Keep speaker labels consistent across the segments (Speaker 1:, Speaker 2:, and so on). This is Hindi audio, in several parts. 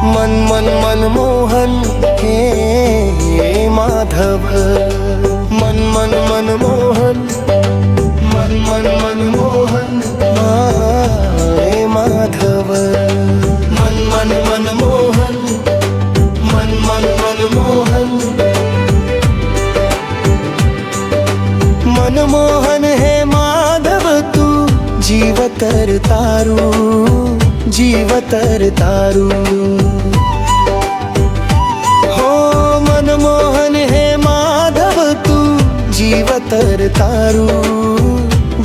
Speaker 1: मन मन मनमोहन हे माधव। मन मन मनमोहन, मन मन मनमोहन हे माधव। मन मन मनमोहन, मन मन मनमोहन। मनमोहन हे माधव तू जीवतर तारू, जीवतर तारू। हो मनमोहन हे माधव तू जीवतर तारू,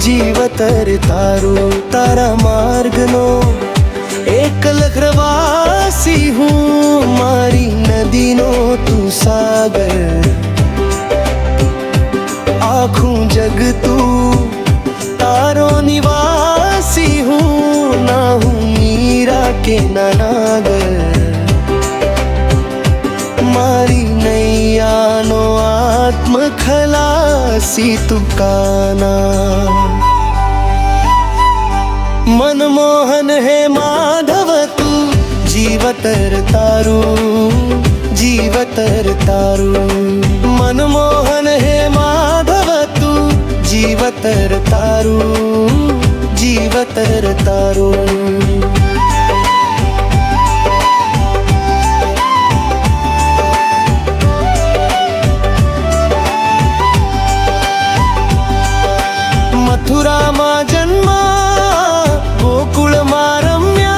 Speaker 1: जीवतर तारू। तारा मार्गनो एक लखरवासी हूँ, मारी नदीनो तू सागर। आँखों जग तू तारो निवासी हूँ, ना हूँ मीरा के नागर। मारी नैया नो आत्म खलासी तू काना। मनमोहन है माधव तू जीवतर तारू, जीवतर तारू। मनमोहन है माधव तू जीवतर तारू, जीवतर तारू। मथुरा मा जन्मा गोकुळ मा रम्या,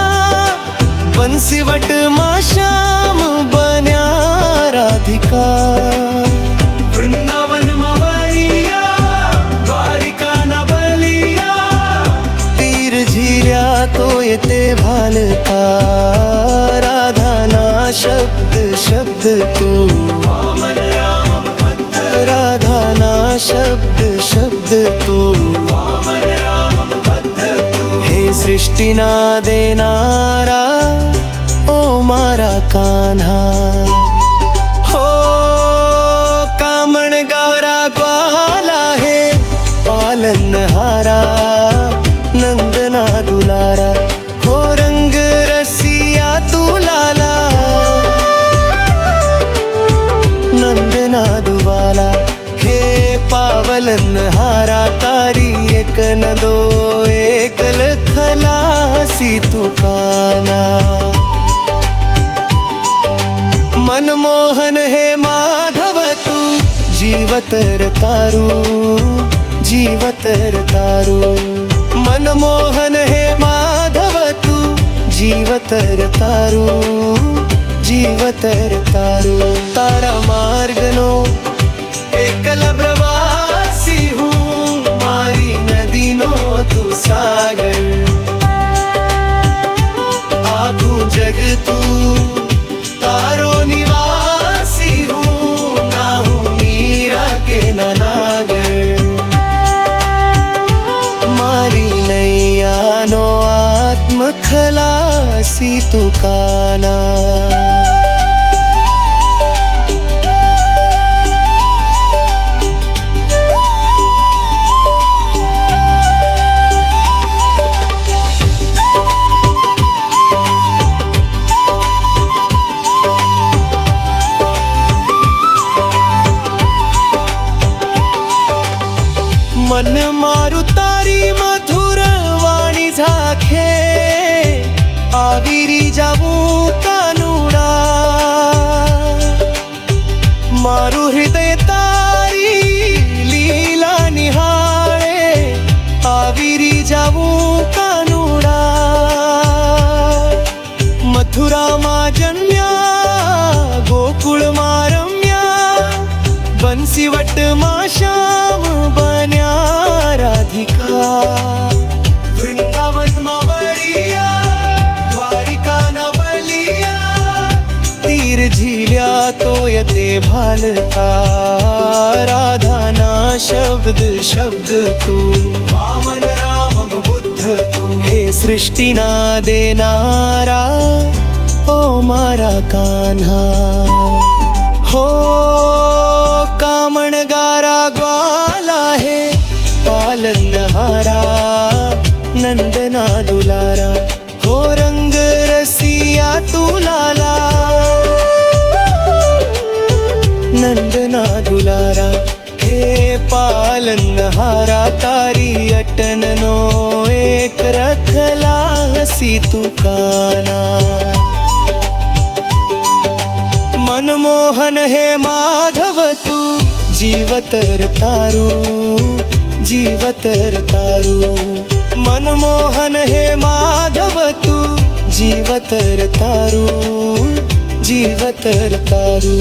Speaker 1: बंसीवट मा श्याम बन्या राधिका। वृंदावन मा बलिया, द्वारिका न बलिया। तीर झिर्या तो येते भालता, राधा ना शब्द शब्द तू। राधा ना शब्द शब्द तू। हे सृष्टि ना देनारा ओ मारा कान्हा। हो कामण गौरा ग्वाला है पालनहारा, नंदना दुलारा। हो रंग रसिया तू लाला, नंदना दुवाला। हे पावलनहारा तारी एक न दो एक खलासी तू काना। मनमोहन हे माधव तू जीवतर तारू, जीवतर तारू। मनमोहन हे माधव तू जीवतर तारू, जीवतर तारू। तारा मार्गनो एकल प्रवासी हूँ, मारी नदीनो तू सागर। आँखों जग तू तारो निवासी हूँ, ना हूँ मीरा के नागर। मारी नैया नो आत्म खलासी तू काना। मन मारू तारी मधुर वाणी झाखे, आविरी जाऊं कानुडा। मारू हृदय तारी लीला निहाळे, आविरी जाऊं कानुडा। मथुरा मा जन्म्या गोकुळ मा रम्या, बंसीवट मा श्याम बन्या राधिका। वृंदावन मा बलिया, द्वारिका न बलिया। तीर झिल्या तो येते भालता, राधा ना शब्द शब्द तू। वामन राम बुद्ध तू। हे सृष्टि ना देनारा ओ मारा कान्हा। हो कामण गारा ग्वाला है पालनहारा, नंदना दुलारा। हो रंग रसिया तू लाला नंदना दुलारा हे पालनहारा तारी अटननो एक रखला हसी तू काना मनमोहन हे माधव तू जीवतर तारू जीवतर तारू मनमोहन हे माधव तू जीवतर तारू जीवतर तारू